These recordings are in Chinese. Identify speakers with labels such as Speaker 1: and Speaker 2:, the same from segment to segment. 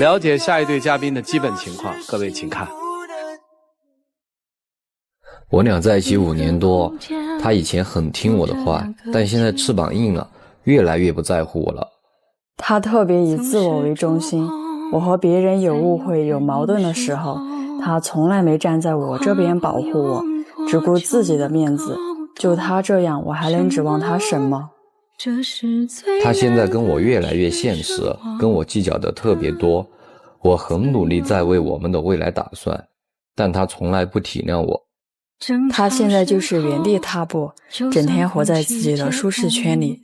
Speaker 1: 了解下一对嘉宾的基本情况，各位请看。
Speaker 2: 我俩在一起5年多，他以前很听我的话，但现在翅膀硬了，越来越不在乎我了。
Speaker 3: 他特别以自我为中心，我和别人有误会有矛盾的时候，他从来没站在我这边保护我，只顾自己的面子。就他这样，我还能指望他什么？
Speaker 2: 他现在跟我越来越现实，跟我计较的特别多。我很努力在为我们的未来打算，但他从来不体谅我。
Speaker 3: 他现在就是原地踏步，整天活在自己的舒适圈里。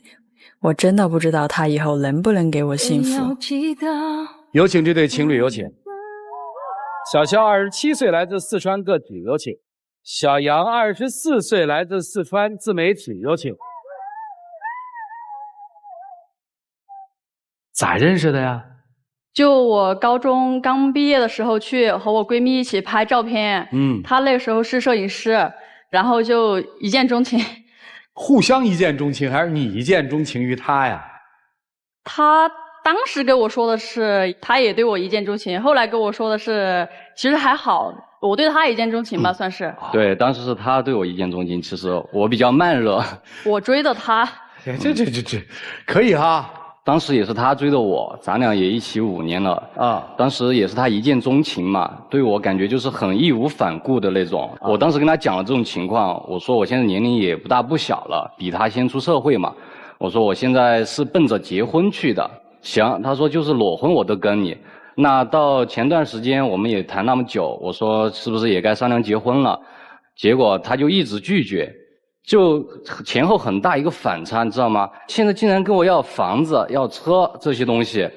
Speaker 3: 我真的不知道他以后能不能给我幸福。
Speaker 1: 有请这对情侣，有请。小肖27岁，来自四川个体，有请。小杨24岁，来自四川自媒体，有请。咋认识的呀？
Speaker 4: 就我高中刚毕业的时候去和我闺蜜一起拍照片，她那个时候是摄影师，然后就一见钟情。
Speaker 1: 互相一见钟情，还是你一见钟情于他呀？
Speaker 4: 她当时跟我说的是，她也对我一见钟情，后来跟我说的是，其实还好，我对她一见钟情吧，算是。
Speaker 5: 对，当时是她对我一见钟情，其实我比较慢热。
Speaker 4: 我追的她。
Speaker 1: 这可以哈。
Speaker 5: 当时也是他追的我，咱俩也一起5年了啊。当时也是他一见钟情嘛，对我感觉就是很义无反顾的那种。我当时跟他讲了这种情况，我说我现在年龄也不大不小了，比他先出社会嘛。我说我现在是奔着结婚去的。行，他说就是裸婚我都跟你。那到前段时间我们也谈那么久，我说是不是也该商量结婚了？结果他就一直拒绝。就前后很大一个反差，你知道吗？现在竟然跟我要房子、要车这些东西，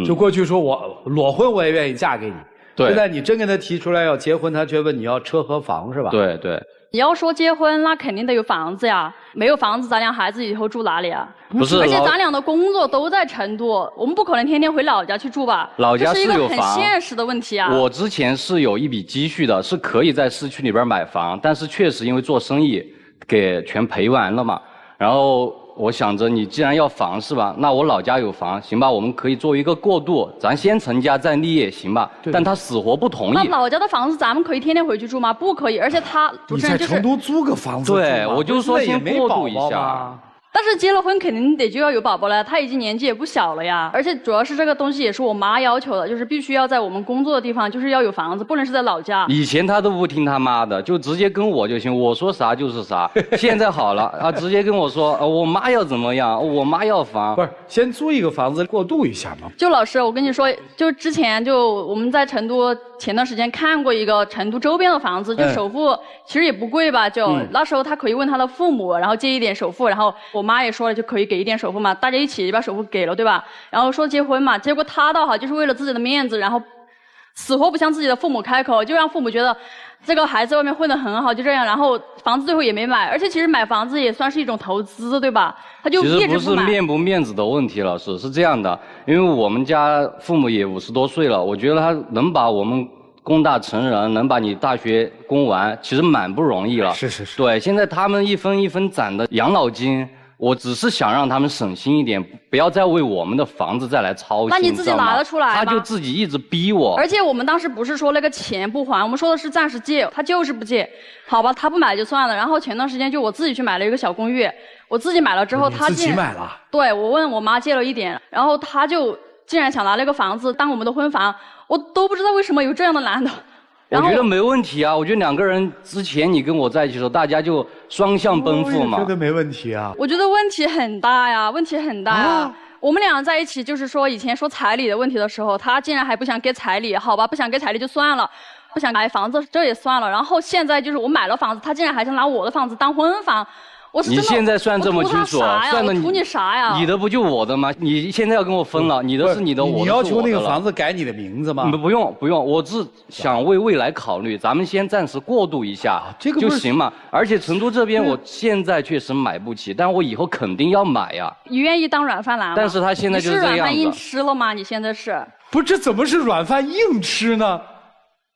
Speaker 1: 就过去说我裸婚我也愿意嫁给你，
Speaker 5: 对。
Speaker 1: 现在你真跟他提出来要结婚，他却问你要车和房是吧？
Speaker 5: 对对。
Speaker 4: 你要说结婚，那肯定得有房子呀，没有房子，咱俩孩子以后住哪里啊？
Speaker 5: 不是，
Speaker 4: 而且咱俩的工作都在成都，我们不可能天天回老家去住吧？
Speaker 5: 老家是有房，
Speaker 4: 这是一个很现实的问题啊。
Speaker 5: 我之前是有一笔积蓄的，是可以在市区里边买房，但是确实因为做生意。给全赔完了嘛，然后我想着你既然要房是吧，那我老家有房，行吧，我们可以做一个过渡，咱先成家再立业，行吧？但他死活不同意。
Speaker 4: 那老家的房子咱们可以天天回去住吗？不可以，而且他主持人就是
Speaker 1: 你在成都租个房子住吗？
Speaker 5: 对，我就说先过渡一下。
Speaker 4: 但是结了婚肯定得就要有宝宝了，他已经年纪也不小了呀，而且主要是这个东西也是我妈要求的，就是必须要在我们工作的地方，就是要有房子，不能是在老家。
Speaker 5: 以前他都不听他妈的，就直接跟我就行，我说啥就是啥。现在好了，他直接跟我说，我妈要怎么样，我妈要房。
Speaker 1: 不是，先租一个房子过渡一下吗？
Speaker 4: 就老师，我跟你说，就之前就我们在成都前段时间看过一个成都周边的房子，就首付其实也不贵吧，就那时候他可以问他的父母，然后借一点首付，然后我妈也说了就可以给一点首付嘛，大家一起把首付给了，对吧？然后说结婚嘛，结果他倒好，就是为了自己的面子，然后死活不向自己的父母开口，就让父母觉得这个孩子外面混得很好，就这样，然后房子最后也没买，而且其实买房子也算是一种投资，对吧？他就一直不买。
Speaker 5: 其实不是面不面子的问题，老师是这样的，因为我们家父母也50多岁了，我觉得他能把我们供大成人，能把你大学供完，其实蛮不容易了。
Speaker 1: 是。
Speaker 5: 对，现在他们一分一分攒的养老金。我只是想让他们省心一点，不要再为我们的房子再来操心。
Speaker 4: 那你自己拿得出来吗？
Speaker 5: 他就自己一直逼我。
Speaker 4: 而且我们当时不是说那个钱不还，我们说的是暂时借，他就是不借。好吧，他不买就算了。然后前段时间就我自己去买了一个小公寓，我自己买了之后，他
Speaker 1: 自己买了。
Speaker 4: 对，我问我妈借了一点，然后他就竟然想拿那个房子当我们的婚房，我都不知道为什么有这样的男的。
Speaker 5: 我觉得没问题啊，我觉得2个人之前你跟我在一起的时候，大家就双向奔赴嘛。
Speaker 1: 我觉得没问题啊。
Speaker 4: 我觉得问题很大呀，问题很大呀。我们俩在一起，就是说以前说彩礼的问题的时候，他竟然还不想给彩礼，好吧，不想给彩礼就算了，不想买房子这也算了。然后现在就是我买了房子，他竟然还想拿我的房子当婚房。
Speaker 5: 你现在算这么清楚，算的
Speaker 4: 我图你啥呀？
Speaker 5: 你的不就我的吗？你现在要跟我分了，你的是你的，我的是我的。
Speaker 1: 你要求那个房子改你的名字吗？
Speaker 5: 不用，我是想为未来考虑，咱们先暂时过渡一下，这个就行嘛。而且成都这边我现在确实买不起，但我以后肯定要买呀。
Speaker 4: 你愿意当软饭男吗？
Speaker 5: 但是他现在就是这样子。
Speaker 4: 你是软饭硬吃了吗？你现在是？
Speaker 1: 不是，这怎么是软饭硬吃呢？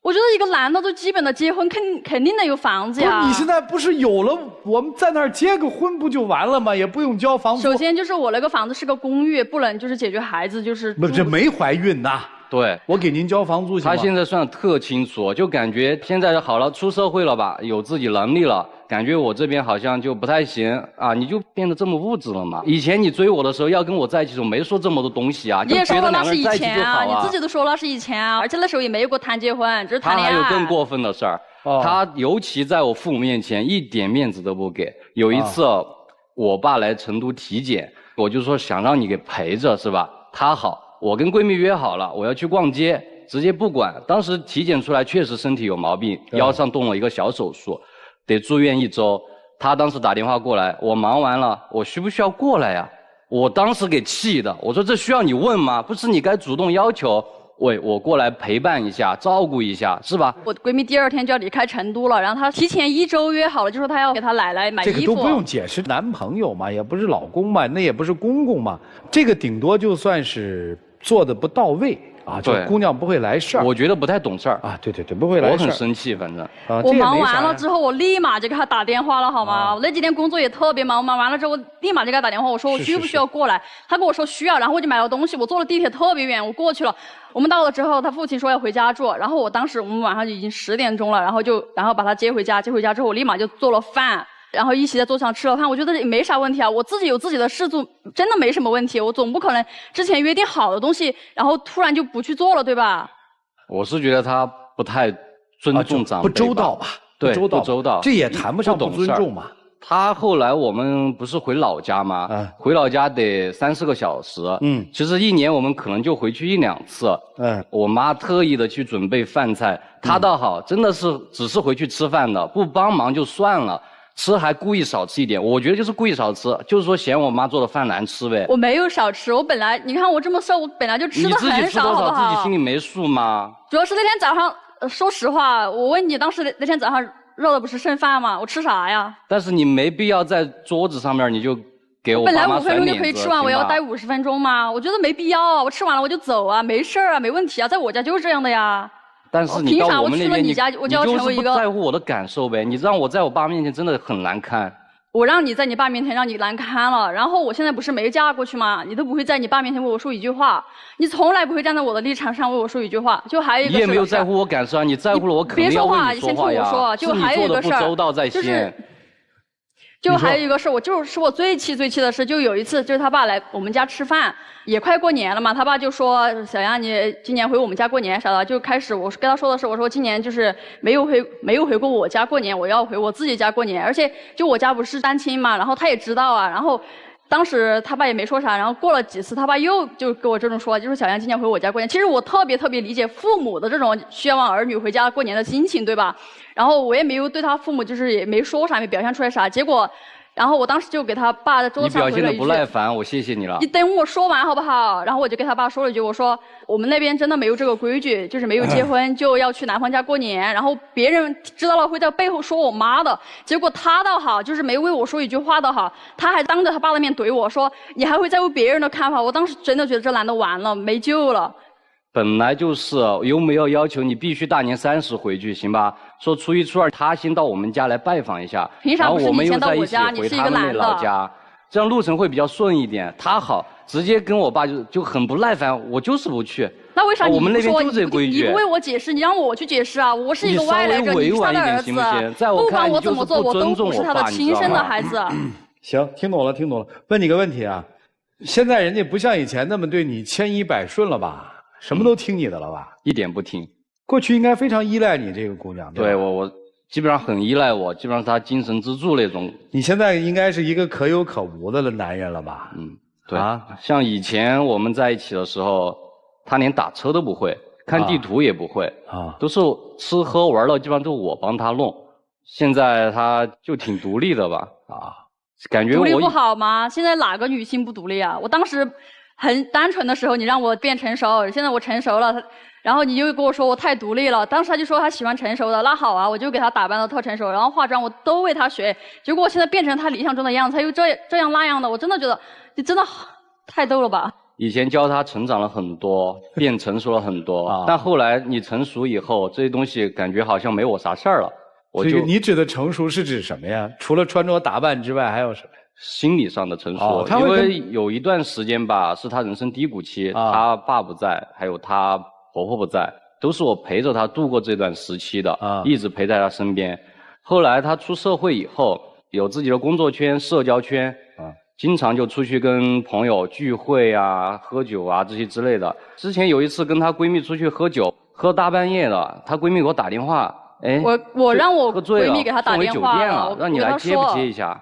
Speaker 4: 我觉得一个男的都基本的结婚肯定得有房子呀。
Speaker 1: 不是，你现在不是有了，我们在那儿结个婚不就完了吗？也不用交房租。
Speaker 4: 首先就是我那个房子是个公寓，不能就是解决孩子就是。
Speaker 1: 不，这没怀孕呐。
Speaker 5: 对，
Speaker 6: 我给您交房租行吗？
Speaker 5: 他现在算得特清楚，就感觉现在好了，出社会了吧，有自己能力了，感觉我这边好像就不太行啊，你就变得这么物质了嘛。以前你追我的时候要跟我在一起的时候没说这么多东西啊，
Speaker 4: 你也说了那是以前啊，
Speaker 5: 你
Speaker 4: 自己都说了是以前啊，而且那时候也没有过谈结婚，只是谈恋爱。
Speaker 5: 他还有更过分的事儿，他尤其在我父母面前一点面子都不给。有一次我爸来成都体检，我就说想让你给陪着是吧？他好，我跟闺蜜约好了，我要去逛街，直接不管。当时体检出来确实身体有毛病，腰上动了一个小手术，得住院1周。他当时打电话过来，我忙完了，我需不需要过来呀？我当时给气的，我说这需要你问吗？不是你该主动要求。喂，我过来陪伴一下，照顾一下，是吧？
Speaker 4: 我闺蜜第2天就要离开成都了，然后她提前1周约好了，就说她要给她奶奶买衣服。
Speaker 6: 这个都不用解释，男朋友嘛，也不是老公嘛，那也不是公公嘛，这个顶多就算是做的不到位啊，就姑娘不会来事儿。
Speaker 5: 我觉得不太懂事儿
Speaker 6: 啊，对，不会来事儿。
Speaker 5: 我很生气，反正。
Speaker 4: 我忙完了之后，我立马就给他打电话了，好吗？我那几天工作也特别忙，我忙完了之后，我立马就给他打电话，我说我需不需要过来？他跟我说需要，然后我就买了东西，我坐了地铁特别远，我过去了。我们到了之后，他父亲说要回家住，然后我当时我们晚上就已经10点钟了，然后把他接回家，接回家之后我立马就做了饭，然后一起在桌上吃了饭，我觉得也没啥问题啊，我自己有自己的事做，真的没什么问题，我总不可能之前约定好的东西，然后突然就不去做了，对吧？
Speaker 5: 我是觉得他不太尊重长辈，
Speaker 6: 不周到吧？
Speaker 5: 对，不周到，
Speaker 6: 这也谈不上不尊重嘛。
Speaker 5: 他后来我们不是回老家吗？回老家得3、4个小时。其实1年我们可能就回去1、2次。我妈特意的去准备饭菜，她倒好，真的是只是回去吃饭的，不帮忙就算了，吃还故意少吃一点。我觉得就是故意少吃，就是说嫌我妈做的饭难吃呗。
Speaker 4: 我没有少吃，我本来你看我这么瘦，我本来就吃的很少，好不好？
Speaker 5: 你自己吃多少自己心里没数吗？
Speaker 4: 主要是那天早上，说实话，我问你，当时那天早上热的不是剩饭吗？我吃啥呀？但
Speaker 5: 是你没必要在桌子上面你就给我爸妈甩脸子。
Speaker 4: 本来5分钟就可以吃完，我要待50分钟吗？我觉得没必要啊，我吃完了我就走啊，没事啊，没问题啊，在我家就是这样的呀。
Speaker 5: 但是你到我们那边，
Speaker 4: 你就是
Speaker 5: 不在乎我的感受呗？你让我在我爸面前真的很难堪。
Speaker 4: 我让你在你爸面前让你难堪了，然后我现在不是没嫁过去吗？你都不会在你爸面前为我说一句话，你从来不会站在我的立场上为我说一句话。就还有一个事，
Speaker 5: 你也没有在乎我感受啊，你在乎了我肯定要为你说话呀。
Speaker 4: 别说话，就还有一个事
Speaker 5: 儿，
Speaker 4: 就还有一个事，我最气的事，就有一次就是他爸来我们家吃饭，也快过年了嘛，他爸就说小杨你今年回我们家过年啥的，就开始我跟他说的是，我说今年就是没有回过我家过年，我要回我自己家过年，而且就我家不是单亲嘛，然后他也知道啊，然后当时他爸也没说啥，然后过了几次他爸又就跟我这种说，就是小杨今年回我家过年，其实我特别理解父母的这种希望儿女回家过年的心情，对吧？然后我也没有对他父母就是也没说啥，没表现出来啥，结果然后我当时就给他爸在桌子上回了一句，
Speaker 5: 你表现得不耐烦，我谢谢你了。
Speaker 4: 你等我说完好不好？然后我就跟他爸说了一句，我说我们那边真的没有这个规矩，就是没有结婚就要去男方家过年，然后别人知道了会在背后说我妈的。结果他倒好，就是没为我说一句话倒好，他还当着他爸的面怼我说你还会在乎别人的看法。我当时真的觉得这男的完了，没救了。
Speaker 5: 本来就是又没有要求你必须大年30回去，行吧？说初1、初2他先到我们家来拜访一下，
Speaker 4: 凭啥不是你先到我家？
Speaker 5: 你是一个男的，老家，这样路程会比较顺一点。他好，直接跟我爸就很不耐烦，我就是不去。
Speaker 4: 那为啥你
Speaker 5: 我们那边就这规矩？
Speaker 4: 你不为我解释，你让我去解释啊！我是一个外来者，你是他的儿子，
Speaker 5: 不
Speaker 4: 管我怎么做，我都不是他的亲生的孩子。
Speaker 6: 行，听懂了。问你个问题啊，现在人家不像以前那么对你千依百顺了吧？什么都听你的了吧？
Speaker 5: 一点不听。
Speaker 6: 过去应该非常依赖你这个姑娘，
Speaker 5: 对我基本上很依赖我，基本上是她精神支柱那种。
Speaker 6: 你现在应该是一个可有可无的男人了吧？
Speaker 5: 对啊。像以前我们在一起的时候，她连打车都不会，看地图也不会啊，都是吃喝玩乐基本上都是我帮她弄。现在她就挺独立的吧？感觉
Speaker 4: 独立不好吗？现在哪个女性不独立啊？我当时很单纯的时候，你让我变成熟，现在我成熟了，然后你又跟我说我太独立了。当时他就说他喜欢成熟的，那好啊，我就给他打扮的特成熟，然后化妆我都为他学。结果我现在变成他理想中的样子，他又这样那样的，我真的觉得你真的太逗了吧。
Speaker 5: 以前教他成长了很多，变成熟了很多，但后来你成熟以后，这些东西感觉好像没我啥事儿了。
Speaker 6: 这个你指的成熟是指什么呀？除了穿着打扮之外，还有什么？
Speaker 5: 心理上的成熟，因为有一段时间吧，是他人生低谷期，他爸不在，还有他婆婆不在，都是我陪着她度过这段时期的，一直陪在她身边。后来她出社会以后，有自己的工作圈、社交圈，经常就出去跟朋友聚会啊、喝酒啊这些之类的。之前有一次跟她闺蜜出去喝酒，喝大半夜的，她闺蜜给我打电话，哎，
Speaker 4: 我让我闺蜜给她打电话
Speaker 5: 送回酒店了，让你来接不接一下？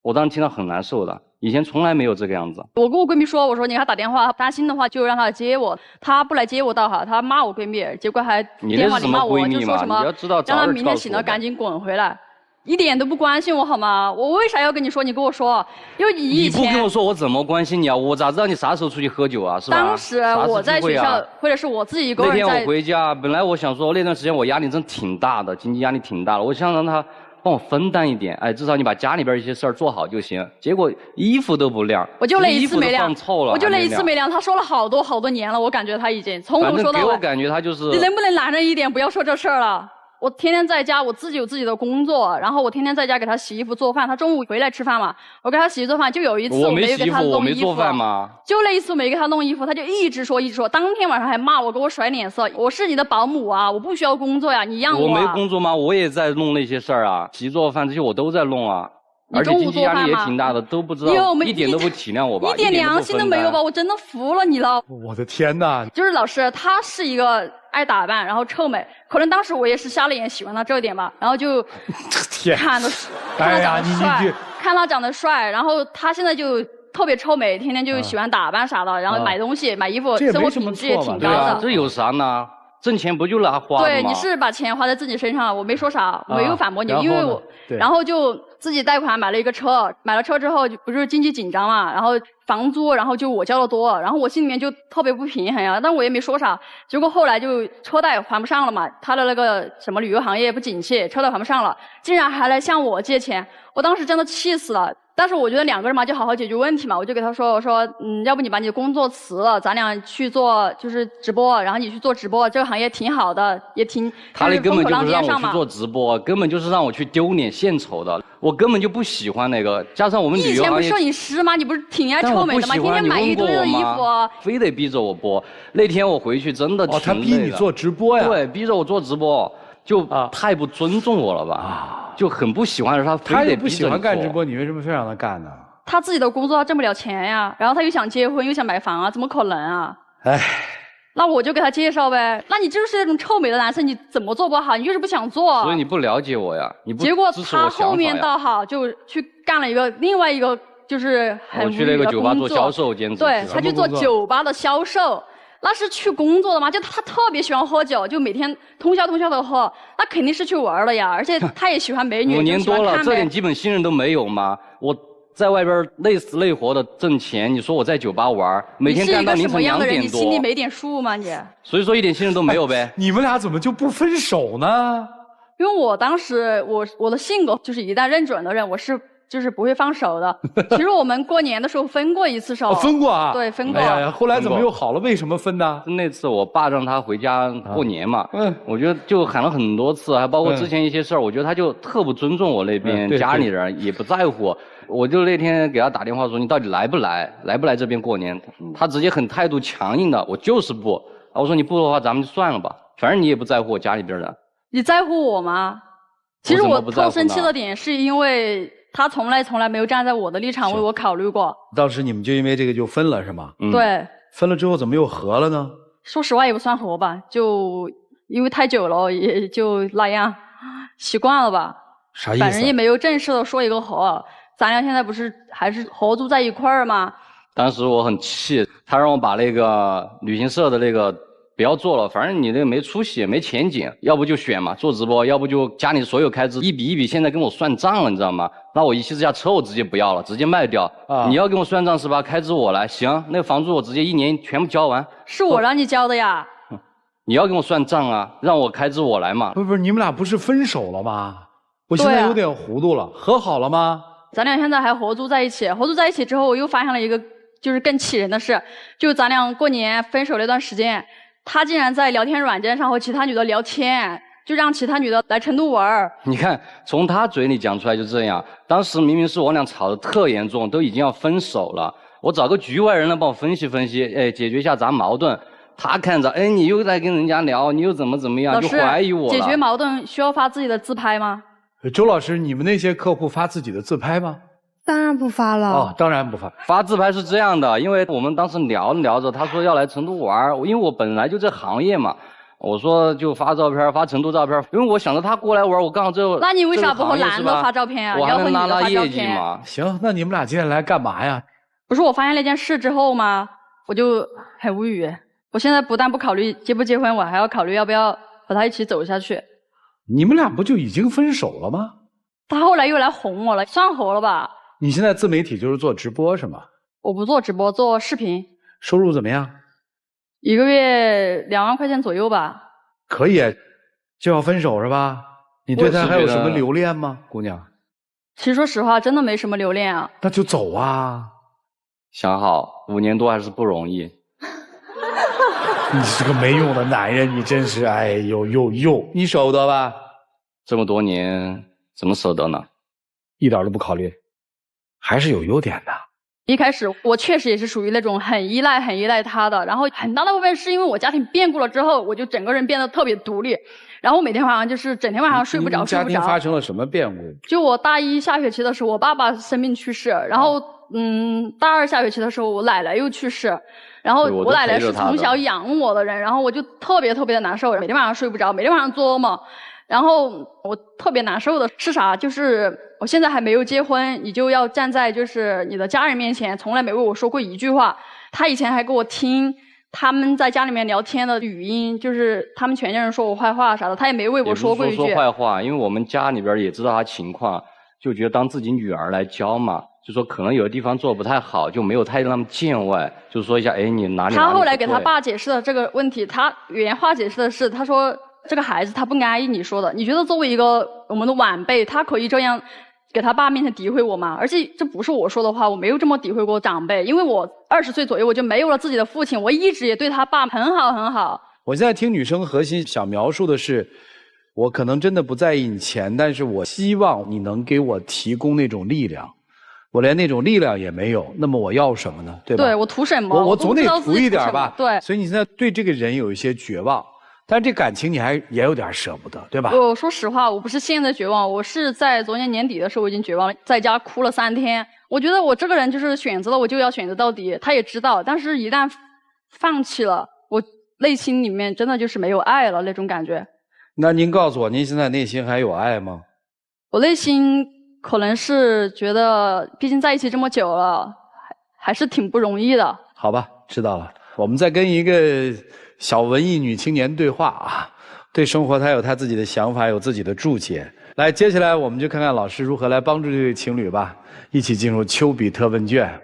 Speaker 5: 我当时听到很难受的，以前从来没有这个样子。
Speaker 4: 我跟我闺蜜说，我说你给她打电话，担心的话就让她来接我。她不来接我倒好，她骂我闺蜜，结果还电话里骂我，就说什么让她明天醒了赶紧滚回来。一点都不关心我好吗？我为啥要跟你说？你跟我说，因为你以前
Speaker 5: 你不跟我说，我怎么关心你啊？我咋知道你啥时候出去喝酒啊？是吧？
Speaker 4: 当时我在学校，或者是我自己一个人在。
Speaker 5: 那天我回家，本来我想说那段时间我压力真挺大的，经济压力挺大的，我想让他帮我分担一点，哎，至少你把家里边一些事儿做好就行。结果衣服都不晾，
Speaker 4: 我就那一次没晾，
Speaker 5: 我
Speaker 4: 就那一次没晾。他说了好多年了，我感觉他已经从头说到尾。
Speaker 5: 给我感觉他就是。
Speaker 4: 你能不能男人一点，不要说这事儿了？我天天在家，我自己有自己的工作，然后我天天在家给他洗衣服做饭。他中午回来吃饭嘛，我给他洗衣做饭。就有一次我没有给他弄衣服，
Speaker 5: 我没做饭吗？
Speaker 4: 就那一次没给他弄衣服，他就一直说，当天晚上还骂我，给我甩脸色。我是你的保姆啊，我不需要工作呀，你养我。
Speaker 5: 我没工作吗？我也在弄那些事儿啊，洗做饭这些我都在弄啊。而且经济压力也挺大的，都不知道，一点都不体谅我吧？
Speaker 4: 一点良心都没有吧？我真的服了你了！
Speaker 6: 我的天哪！
Speaker 4: 就是老师，他是一个爱打扮，然后臭美，可能当时我也是瞎了眼喜欢他这一点吧，然后就看他长得帅，看他长得帅，然后他现在就特别臭美，天天就喜欢打扮啥的，然后买东西、买衣服，生活品质也挺高的。
Speaker 5: 这有啥呢？挣钱不就拿花吗？
Speaker 4: 对，你是把钱花在自己身上，我没说啥，我没有反驳你，因为我，然后就自己贷款买了一个车，买了车之后就不是经济紧张嘛，然后房租，然后就我交的多，然后我心里面就特别不平衡呀，但我也没说啥，结果后来就车贷还不上了嘛，他的那个什么旅游行业不景气，车贷还不上了，竟然还来向我借钱，我当时真的气死了。但是我觉得两个人嘛，就好好解决问题嘛。我就给他说，我说，要不你把你的工作辞了，咱俩去做就是直播，然后你去做直播，这个行业挺好的，也挺
Speaker 5: 他那根本就不是让我去做直播，根本就是让我去丢脸献丑的。我根本就不喜欢那个，加上我们旅游行业。
Speaker 4: 你以前不是摄影师吗？你不是挺爱臭美的吗？天天买一堆的衣服，
Speaker 5: 非得逼着我播。那天我回去真的挺累的。
Speaker 6: 他逼你做直播呀？
Speaker 5: 对，逼着我做直播。就太不尊重我了吧？就很不喜欢他，非得逼着你做。他
Speaker 6: 也不喜欢干直播，你为什么非让他干呢？
Speaker 4: 他自己的工作他挣不了钱呀，然后他又想结婚又想买房啊，怎么可能啊？
Speaker 6: 哎，
Speaker 4: 那我就给他介绍呗。那你就是那种臭美的男生，你怎么做不好？你就是不想做。
Speaker 5: 所以你不了解我呀，你不
Speaker 4: 结果他后面倒好，就去干了另外一个就是很无语的工作。
Speaker 5: 我去那个酒吧做销售兼职。
Speaker 4: 对，他去做酒吧的销售。那是去工作的吗？就他特别喜欢喝酒，就每天通宵的喝，那肯定是去玩的呀。而且他也喜欢美女，
Speaker 5: 5年多了，这点基本信任都没有吗？我在外边累死累活的挣钱，你说我在酒吧玩，每天干到凌晨2点多。你是一个什么样的人？
Speaker 4: 你心里没点数吗？你？
Speaker 5: 所以说一点信任都没有呗。
Speaker 6: 你们俩怎么就不分手呢？
Speaker 4: 因为我当时我的性格就是一旦认准的人，我是。就是不会放手的。其实我们过年的时候分过一次手。
Speaker 6: 分过啊？
Speaker 4: 对，分过。
Speaker 6: 哎呀，后来怎么又好了？为什么分呢？
Speaker 5: 那次我爸让他回家过年嘛，我觉得就喊了很多次，还包括之前一些事儿，我觉得他就特不尊重我那边家里人，也不在乎。我就那天给他打电话说你到底来不来这边过年？他直接很态度强硬的，我就是不。我说你不的话咱们就算了吧，反正你也不在乎我家里边人。
Speaker 4: 你在乎我吗？其实我特生气的点是因为。他从来没有站在我的立场为我考虑过。
Speaker 6: 当时你们就因为这个就分了是吗？
Speaker 4: 对。
Speaker 6: 分了之后怎么又和了呢？
Speaker 4: 说实话也不算和吧，就因为太久了，也就那样，习惯了吧。
Speaker 6: 啥意思？
Speaker 4: 反正也没有正式的说一个和。咱俩现在不是还是合租在一块儿吗？
Speaker 5: 当时我很气，他让我把那个旅行社的那个。不要做了，反正你那个没出息，没前景，要不就选嘛，做直播，要不就家里所有开支一笔一笔，现在跟我算账了，你知道吗？那我一气之下车我直接不要了，直接卖掉。你要跟我算账是吧？开支我来，行，那个房租我直接1年全部交完。
Speaker 4: 是我让你交的呀。
Speaker 5: 你要跟我算账啊，让我开支我来嘛。
Speaker 6: 不是，你们俩不是分手了吗？我现在有点糊涂了，和好了吗？
Speaker 4: 咱俩现在还合租在一起，合租在一起之后，我又发现了一个就是更气人的事，就咱俩过年分手那段时间。他竟然在聊天软件上和其他女的聊天，就让其他女的来成都玩。
Speaker 5: 你看，从他嘴里讲出来就这样。当时明明是我俩吵得特严重，都已经要分手了。我找个局外人来帮我分析分析，哎，解决一下咱矛盾。他看着，哎，你又在跟人家聊，你又怎么样，就怀疑我了。
Speaker 4: 解决矛盾需要发自己的自拍吗？
Speaker 6: 周老师，你们那些客户发自己的自拍吗？
Speaker 7: 当然不发了。
Speaker 6: 哦，当然不发。
Speaker 5: 发自拍是这样的，因为我们当时聊着，他说要来成都玩，因为我本来就这行业嘛。我说就发照片，发成都照片，因为我想着他过来玩，我刚好这。
Speaker 4: 那你为啥不和男的发照片啊？
Speaker 5: 我还能拉业绩
Speaker 4: 嘛？
Speaker 5: 嘛。
Speaker 6: 行，那你们俩今天来干嘛呀？
Speaker 4: 不是我发现那件事之后吗？我就很无语。我现在不但不考虑结不结婚，我还要考虑要不要和他一起走下去。
Speaker 6: 你们俩不就已经分手了吗？
Speaker 4: 他后来又来哄我了，算合了吧？
Speaker 6: 你现在自媒体就是做直播是吗？
Speaker 4: 我不做直播，做视频。
Speaker 6: 收入怎么样
Speaker 4: ？1个月2万块钱左右吧。
Speaker 6: 可以，就要分手是吧？你对他还有什么留恋吗，姑娘？
Speaker 4: 其实说实话，真的没什么留恋啊。
Speaker 6: 那就走啊！
Speaker 5: 想好5年多还是不容易。
Speaker 6: 你是个没用的男人，你真是哎呦，你舍不得吧？
Speaker 5: 这么多年怎么舍得呢？
Speaker 6: 一点都不考虑，还是有优点的。
Speaker 4: 一开始我确实也是属于那种很依赖他的，然后很大的部分是因为我家庭变故了之后，我就整个人变得特别独立，然后每天晚上就是整天晚上睡不着。
Speaker 6: 家庭发生了什么变故？
Speaker 4: 就我大1下学期的时候，我爸爸生病去世，然后大2下学期的时候，我奶奶又去世，然后我奶奶是从小养我的人，然后我就特别的难受，每天晚上睡不着，每天晚上做噩梦。然后我特别难受的是啥？就是我现在还没有结婚，你就要站在就是你的家人面前，从来没为我说过一句话。他以前还给我听他们在家里面聊天的语音，就是他们全家人说我坏话啥的，他也没为我说过一句。
Speaker 5: 也不是说坏话，因为我们家里边也知道他情况，就觉得当自己女儿来教嘛，就说可能有的地方做得不太好，就没有太那么见外，就说一下，哎，你哪里。
Speaker 4: 他后来给他爸解释的这个问题，他原话解释的是，他说。这个孩子他不安逸你说的，你觉得作为一个我们的晚辈，他可以这样给他爸面前诋毁我吗？而且这不是我说的话，我没有这么诋毁过长辈，因为我20岁左右我就没有了自己的父亲，我一直也对他爸很好。
Speaker 6: 我现在听女生核心想描述的是，我可能真的不在意你钱，但是我希望你能给我提供那种力量，我连那种力量也没有，那么我要什么呢？对吧？
Speaker 4: 对，我图什么？
Speaker 6: 我总得图一点吧。
Speaker 4: 对，
Speaker 6: 所以你现在对这个人有一些绝望。但是这感情你也有点舍不得，对吧？
Speaker 4: 我说实话，我不是现在绝望，我是在昨年年底的时候我已经绝望了，在家哭了3天。我觉得我这个人就是选择了我就要选择到底，他也知道，但是一旦放弃了，我内心里面真的就是没有爱了那种感觉。
Speaker 6: 那您告诉我，您现在内心还有爱吗？
Speaker 4: 我内心可能是觉得，毕竟在一起这么久了，还是挺不容易的。
Speaker 6: 好吧，知道了。我们再跟一个小文艺女青年对话啊，对生活她有她自己的想法，有自己的注解。来，接下来我们就看看老师如何来帮助这对情侣吧，一起进入丘比特问卷。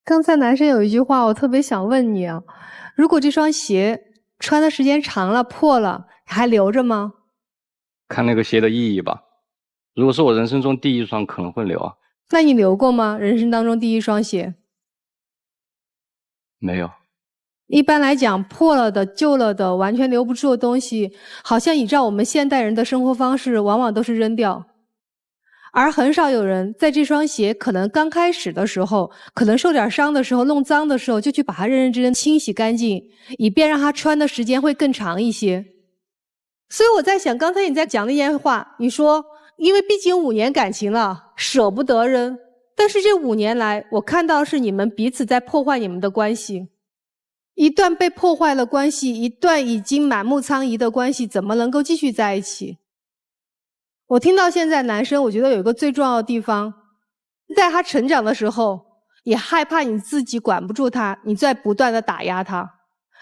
Speaker 7: 刚才男生有一句话我特别想问你啊，如果这双鞋穿的时间长了破了，还留着吗？
Speaker 5: 看那个鞋的意义吧。如果是我人生中第1双，可能会留啊。
Speaker 7: 那你留过吗？人生当中第1双鞋？
Speaker 5: 没有。
Speaker 7: 一般来讲，破了的、旧了的、完全留不住的东西，好像依照我们现代人的生活方式，往往都是扔掉。而很少有人在这双鞋可能刚开始的时候，可能受点伤的时候、弄脏的时候，就去把它认认真真清洗干净，以便让它穿的时间会更长一些。所以我在想，刚才你在讲那些话，你说因为毕竟5年感情了，舍不得扔。但是这5年来，我看到是你们彼此在破坏你们的关系。一段被破坏了关系，一段已经满目疮痍的关系，怎么能够继续在一起？我听到现在男生，我觉得有一个最重要的地方，在他成长的时候，也害怕你自己管不住他，你在不断的打压他。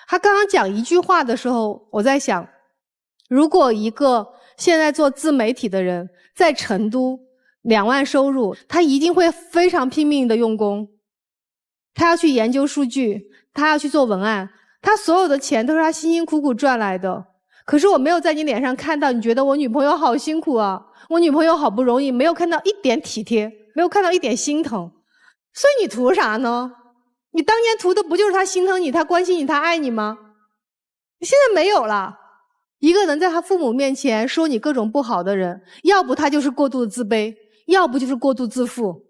Speaker 7: 他刚刚讲一句话的时候，我在想，如果一个现在做自媒体的人在成都2万收入，他一定会非常拼命的用功，他要去研究数据，他要去做文案，他所有的钱都是他辛辛苦苦赚来的。可是我没有在你脸上看到你觉得我女朋友好辛苦啊，我女朋友好不容易，没有看到一点体贴，没有看到一点心疼。所以你图啥呢？你当年图的不就是他心疼你，他关心你，他爱你吗？现在没有了。一个能在他父母面前说你各种不好的人，要不他就是过度自卑，要不就是过度自负。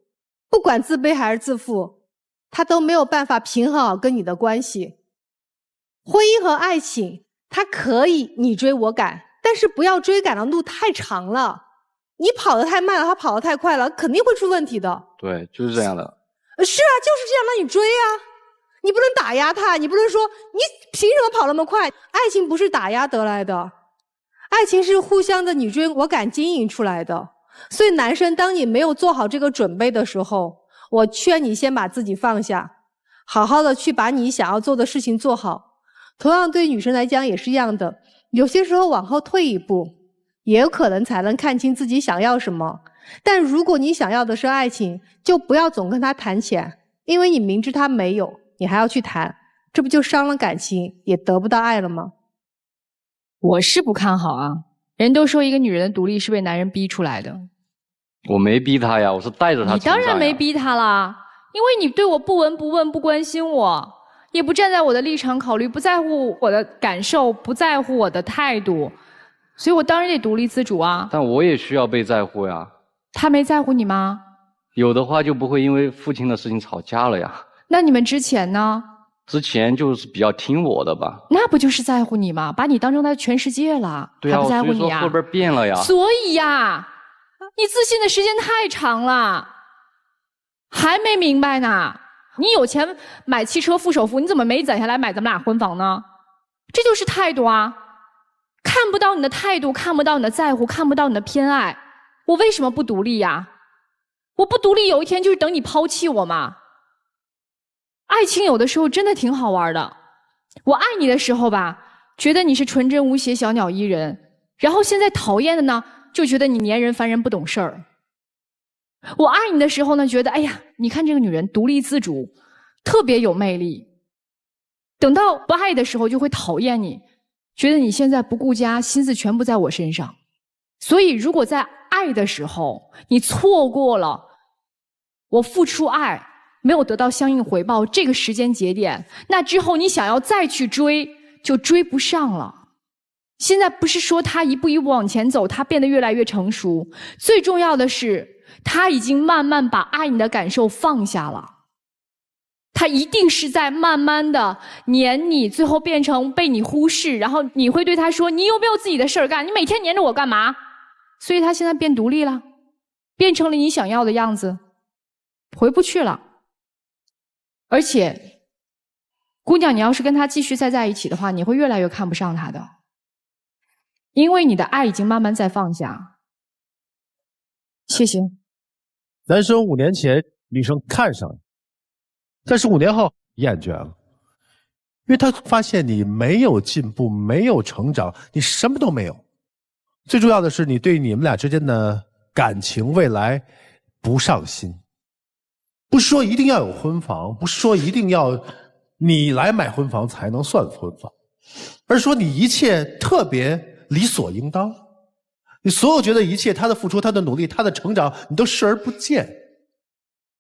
Speaker 7: 不管自卑还是自负，他都没有办法平衡好跟你的关系。婚姻和爱情，它可以你追我赶，但是不要追赶的路太长了。你跑得太慢了，他跑得太快了，肯定会出问题的。
Speaker 5: 对，就是这样的。
Speaker 7: 是啊，就是这样，那你追啊，你不能打压他，你不能说你凭什么跑那么快？爱情不是打压得来的，爱情是互相的你追我赶经营出来的。所以男生，当你没有做好这个准备的时候，我劝你先把自己放下，好好的去把你想要做的事情做好。同样对女生来讲也是一样的，有些时候往后退一步，也有可能才能看清自己想要什么。但如果你想要的是爱情，就不要总跟他谈钱，因为你明知他没有，你还要去谈，这不就伤了感情，也得不到爱了吗？
Speaker 8: 我是不看好啊，人都说一个女人的独立是被男人逼出来的。
Speaker 5: 我没逼她呀，我是带着她成长呀。
Speaker 8: 你当然没逼她啦，因为你对我不闻不问，不关心我，也不站在我的立场考虑，不在乎我的感受，不在乎我的态度，所以我当然得独立自主啊。
Speaker 5: 但我也需要被在乎呀。
Speaker 8: 他没在乎你吗？
Speaker 5: 有的话就不会因为父亲的事情吵架了呀。
Speaker 8: 那你们之前呢？
Speaker 5: 之前就是比较听我的吧。
Speaker 8: 那不就是在乎你吗？把你当成他的全世界了，
Speaker 5: 对啊，
Speaker 8: 还不在乎你
Speaker 5: 所以说后边变了呀。
Speaker 8: 所以呀，你自信的时间太长了，还没明白呢。你有钱买汽车付首付，你怎么没攒下来买咱们俩婚房呢？这就是态度啊！看不到你的态度，看不到你的在乎，看不到你的偏爱，我为什么不独立呀？我不独立，有一天就是等你抛弃我嘛。爱情有的时候真的挺好玩的。我爱你的时候吧，觉得你是纯真无邪、小鸟依人，然后现在讨厌的呢，就觉得你粘人、烦人、不懂事儿。我爱你的时候呢，觉得哎呀，你看这个女人独立自主，特别有魅力。等到不爱的时候，就会讨厌你，觉得你现在不顾家，心思全部在我身上。所以，如果在爱的时候，你错过了我付出爱没有得到相应回报这个时间节点，那之后你想要再去追，就追不上了。现在不是说他一步一步往前走，他变得越来越成熟，最重要的是他已经慢慢把爱你的感受放下了。他一定是在慢慢的黏你，最后变成被你忽视，然后你会对他说，你有没有自己的事儿干？你每天黏着我干嘛？所以他现在变独立了，变成了你想要的样子，回不去了。而且姑娘，你要是跟他继续再在一起的话，你会越来越看不上他的，因为你的爱已经慢慢在放下。谢谢。
Speaker 9: 男生5年前女生看上你，但是5年后厌倦了，因为他发现你没有进步，没有成长，你什么都没有。最重要的是，你对你们俩之间的感情未来不上心。不是说一定要有婚房，不是说一定要你来买婚房才能算婚房，而是说你一切特别理所应当，你所有觉得一切他的付出、他的努力、他的成长，你都视而不见。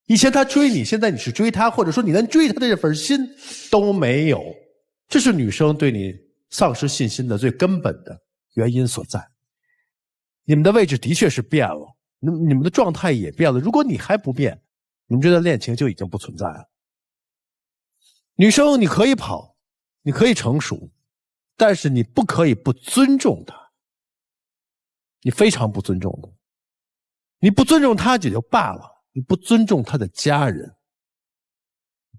Speaker 9: 以前他追你，现在你是追他，或者说你连追他的这份心都没有，这是女生对你丧失信心的最根本的原因所在。你们的位置的确是变了，你们的状态也变了。如果你还不变，你们这段恋情就已经不存在了。女生，你可以跑，你可以成熟，但是你不可以不尊重她。你非常不尊重她，你不尊重她也就罢了，你不尊重她的家人。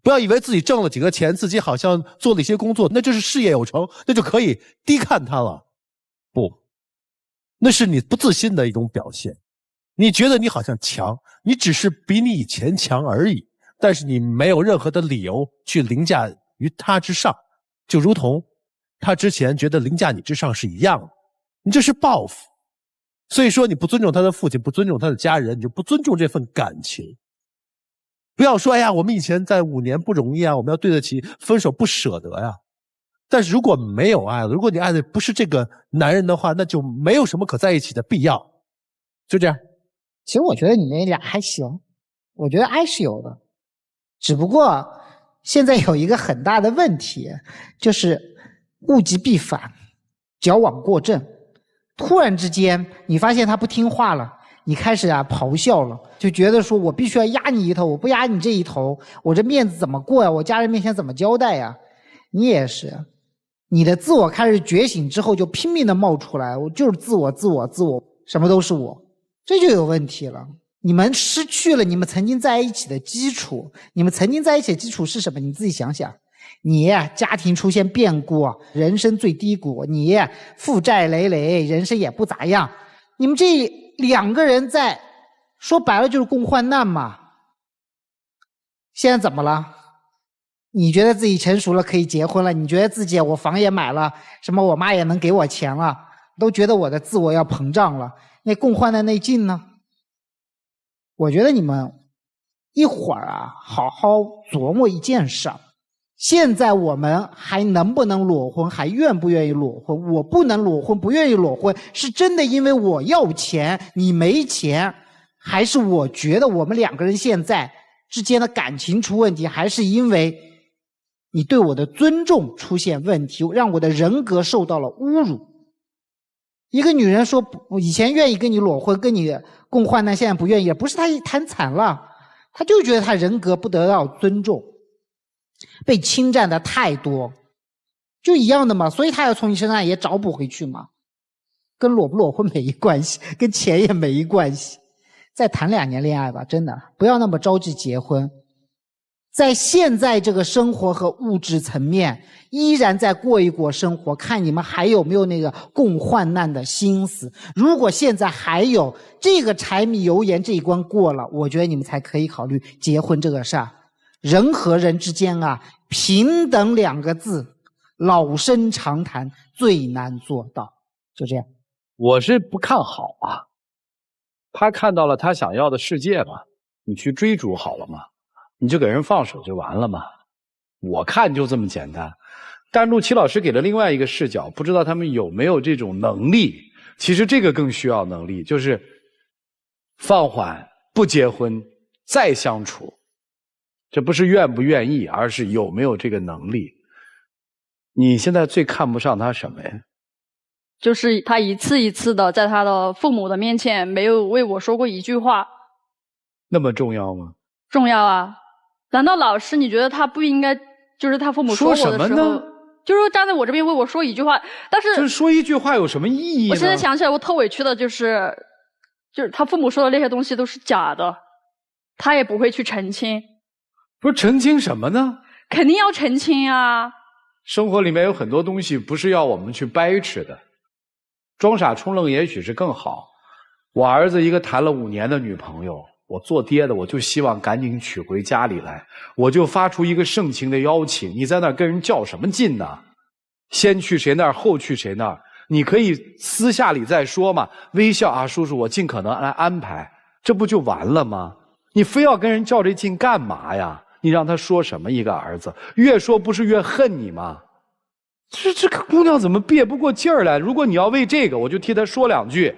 Speaker 9: 不要以为自己挣了几个钱，自己好像做了一些工作，那就是事业有成，那就可以低看她了。不，那是你不自信的一种表现。你觉得你好像强，你只是比你以前强而已，但是你没有任何的理由去凌驾于他之上，就如同他之前觉得凌驾你之上是一样的。你这是报复。所以说你不尊重他的父亲，不尊重他的家人，你就不尊重这份感情。不要说哎呀，我们以前在5年不容易啊，我们要对得起，分手不舍得呀。但是如果没有爱了，如果你爱的不是这个男人的话，那就没有什么可在一起的必要。就这样。
Speaker 10: 其实我觉得你们俩还行，我觉得爱是有的，只不过现在有一个很大的问题，就是物极必反，矫枉过正。突然之间你发现他不听话了，你开始咆哮了，就觉得说我必须要压你一头，我不压你这一头，我这面子怎么过呀？我家人面前怎么交代呀？你也是，你的自我开始觉醒之后，就拼命的冒出来，我就是自我，什么都是我，这就有问题了。你们失去了你们曾经在一起的基础，你们曾经在一起的基础是什么？你自己想想。你家庭出现变故，人生最低谷，你负债累累，人生也不咋样。你们这两个人在说白了就是共患难嘛。现在怎么了？你觉得自己成熟了可以结婚了，你觉得自己我房也买了，什么我妈也能给我钱了，都觉得我的自我要膨胀了，那共患难那劲呢？我觉得你们一会儿好好琢磨一件事儿。现在我们还能不能裸婚，还愿不愿意裸婚？我不能裸婚，不愿意裸婚，是真的因为我要钱，你没钱，还是我觉得我们两个人现在之间的感情出问题，还是因为你对我的尊重出现问题，让我的人格受到了侮辱？一个女人说以前愿意跟你裸婚，跟你共患难，现在不愿意了，不是她谈惨了，她就觉得她人格不得到尊重，被侵占的太多，就一样的嘛，所以她要从你身上也找补回去嘛，跟裸不裸婚没关系，跟钱也没关系。再谈2年恋爱吧，真的不要那么着急结婚。在现在这个生活和物质层面，依然在过一过生活，看你们还有没有那个共患难的心思。如果现在还有这个柴米油盐这一关过了，我觉得你们才可以考虑结婚这个事儿。人和人之间平等2个字，老生常谈，最难做到。就这样。
Speaker 1: 我是不看好他看到了他想要的世界嘛，你去追逐好了嘛，你就给人放手就完了嘛。我看就这么简单。但陆琪老师给了另外一个视角，不知道他们有没有这种能力。其实这个更需要能力，就是放缓，不结婚，再相处。这不是愿不愿意，而是有没有这个能力。你现在最看不上他什么呀？
Speaker 4: 就是他一次一次的在他的父母的面前没有为我说过一句话。
Speaker 6: 那么重要吗？
Speaker 4: 重要啊！难道老师你觉得他不应该就是他父母说我的时候，
Speaker 6: 说什么呢？
Speaker 4: 就是站在我这边为我说一句话？但是
Speaker 6: 就是说一句话有什么意义呢？
Speaker 4: 我现在想起来，我特委屈的就是他父母说的那些东西都是假的，他也不会去澄清。
Speaker 6: 不是澄清什么呢？
Speaker 4: 肯定要澄清啊！
Speaker 6: 生活里面有很多东西不是要我们去掰扯的，装傻充愣也许是更好。我儿子一个谈了5年的女朋友，我做爹的我就希望赶紧娶回家里来，我就发出一个盛情的邀请。你在那儿跟人较什么劲呢？先去谁那儿后去谁那儿，你可以私下里再说嘛，微笑叔叔我尽可能来安排，这不就完了吗？你非要跟人较这劲干嘛呀？你让他说什么？一个儿子越说不是越恨你吗？这个姑娘怎么憋不过劲儿来？如果你要为这个，我就替她说2句。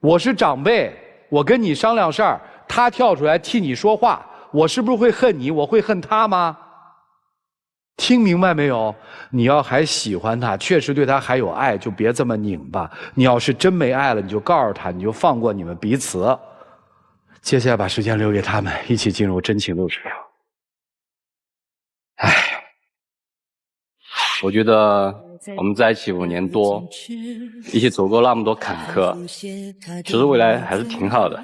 Speaker 6: 我是长辈，我跟你商量事儿，他跳出来替你说话，我是不是会恨你？我会恨他吗？听明白没有？你要还喜欢他，确实对他还有爱，就别这么拧巴。你要是真没爱了，你就告诉他，你就放过你们彼此。接下来把时间留给他们，一起进入真情60秒。
Speaker 5: 我觉得我们在一起5年多，一起走过那么多坎坷，其实未来还是挺好的，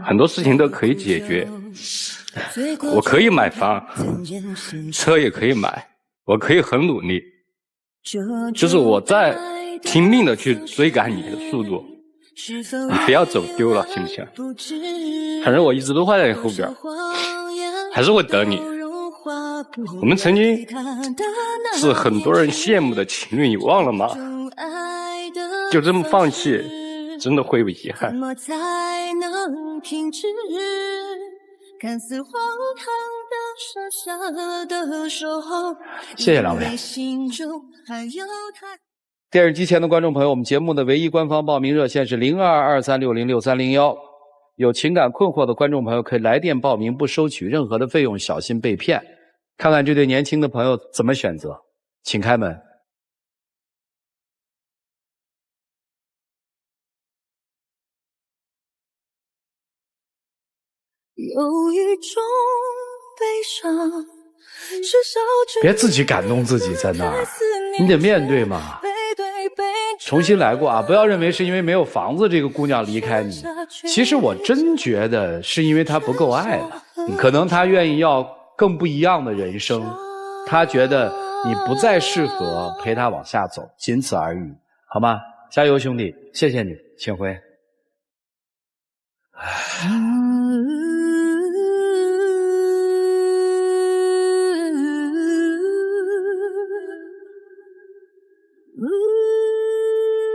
Speaker 5: 很多事情都可以解决。我可以买房，车也可以买，我可以很努力，就是我在拼命的去追赶你的速度，你不要走丢了，行不行？反正我一直都会在你后边，还是会等你。我们曾经是很多人羡慕的情侣，你忘了吗？就这么放弃，真的会有遗憾。
Speaker 6: 谢谢2位。电视机前的观众朋友，我们节目的唯一官方报名热线是0223606301，有情感困惑的观众朋友可以来电报名，不收取任何的费用，小心被骗。看看这对年轻的朋友怎么选择，请开门。
Speaker 11: 有一种悲伤，是小只
Speaker 1: 别自己感动自己在那儿，你得面对嘛。重新来过啊！不要认为是因为没有房子这个姑娘离开你，其实我真觉得是因为她不够爱了，可能她愿意要更不一样的人生，她觉得你不再适合陪她往下走，仅此而已，好吗？加油，兄弟！谢谢你，请回。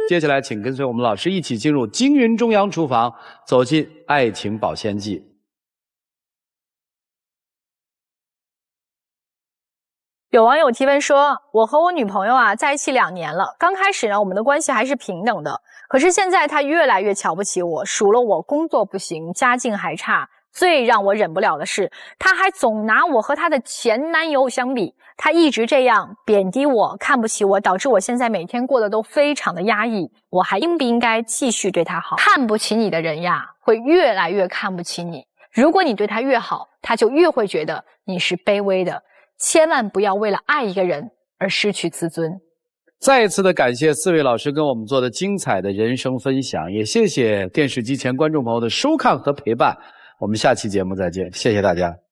Speaker 1: 接下来，请跟随我们老师一起进入京云中央厨房，走进爱情保鲜剂。
Speaker 12: 有网友提问说，我和我女朋友啊在一起2年了，刚开始呢我们的关系还是平等的，可是现在她越来越瞧不起我，数落我工作不行，家境还差，最让我忍不了的是，她还总拿我和她的前男友相比，她一直这样贬低我，看不起我，导致我现在每天过得都非常的压抑，我还应不应该继续对她好？看不起你的人呀，会越来越看不起你，如果你对她越好，她就越会觉得你是卑微的，千万不要为了爱一个人而失去自尊。
Speaker 1: 再一次的感谢4位老师跟我们做的精彩的人生分享，也谢谢电视机前观众朋友的收看和陪伴。我们下期节目再见，谢谢大家。